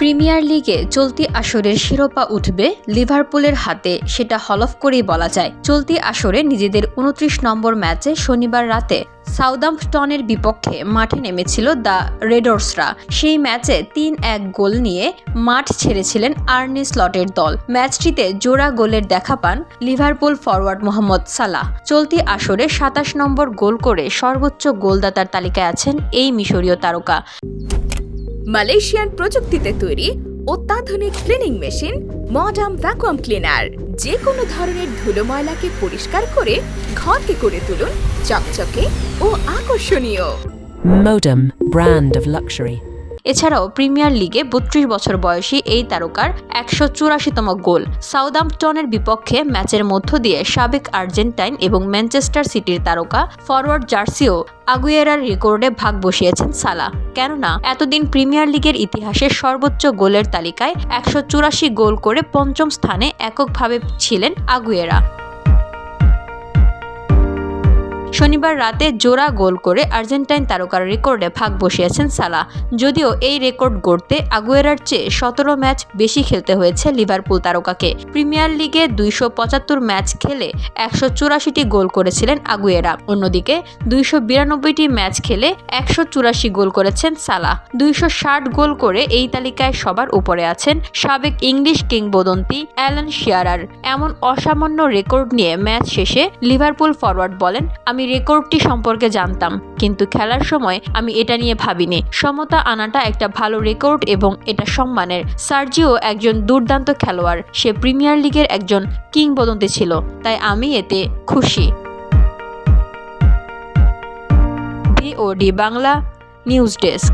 Premier লিগে চলতি আসরের শিরোপা উঠবে লিভারপুলের হাতে, সেটা হলফ করেই বলা যায়। চলতি আসরে নিজেদের ২৯ নম্বর ম্যাচে শনিবার রাতে সাউদাম্পটনের বিপক্ষে মাঠে নেমেছিল দ্য রেডর্সরা। সেই ম্যাচে ৩-১ গোল নিয়ে মাঠ ছেড়েছিলেন আর্নে স্লটের দল। ম্যাচটিতে জোড়া গোলের দেখা পান লিভারপুল ফরওয়ার্ড মোহাম্মদ সালাহ। চলতি আসরে ২৭ নম্বর গোল করে সর্বোচ্চ গোলদাতার তালিকায় আছেন এই মিশরীয় তারকা। মালয়েশিয়ান প্রযুক্তিতে তৈরি অত্যাধুনিক cleaning machine modern vacuum cleaner যে কোনো ধরনের ধুলো ময়লাকে পরিষ্কার করে ঘরকে করে তুলুন চকচকে ও আকর্ষণীয়। Modem, brand of luxury. এছাড়াও প্রিমিয়ার লিগে ৩২ বছর বয়সী এই তারকার ১৮৪তম গোল। সাউদাম্পটনের বিপক্ষে ম্যাচের মধ্য দিয়ে সাবেক আর্জেন্টাইন এবং ম্যানচেস্টার সিটির তারকা ফরওয়ার্ড জার্সিও আগুয়েরার রেকর্ডে ভাগ বসিয়েছেন সালাহ। কেননা এতদিন প্রিমিয়ার লিগের ইতিহাসে সর্বোচ্চ গোলের তালিকায় ১৮৪ গোল করে পঞ্চম স্থানে এককভাবে ছিলেন আগুয়েরা। শনিবার রাতে জোড়া গোল করে আর্জেন্টাইন তারকার রেকর্ডে ভাগ বসিয়েছেন সালাহ। যদিও এই রেকর্ড গড়তে আগুয়েরার চেয়ে ১৭ ম্যাচ বেশি খেলতে হয়েছে লিভারপুল তারকাকে। প্রিমিয়ার লিগে ২৭৫ ম্যাচ খেলে ১৮৪টি গোল করেছিলেন আগুয়েরা। অন্যদিকে ২৯২টি ম্যাচ খেলে ১৮৪ গোল করেছেন সালাহ। ২৬০ গোল করে এই তালিকায় সবার উপরে আছেন সাবেক ইংলিশ কিংবদন্তি অ্যালান শিয়ারার। এমন অসামান্য রেকর্ড নিয়ে ম্যাচ শেষে লিভারপুল ফরওয়ার্ড বলেন, আমি রেকর্ডটি সম্পর্কে জানতাম, কিন্তু খেলার সময় আমি এটা নিয়ে ভাবিনি। সমতা আনাটা একটা ভালো রেকর্ড এবং এটা সম্মানের। সার্জিও একজন দুর্দান্ত খেলোয়াড়, সে প্রিমিয়ার লিগের একজন কিংবদন্তি ছিল, তাই আমি এতে খুশি। VOD Bangla news desk.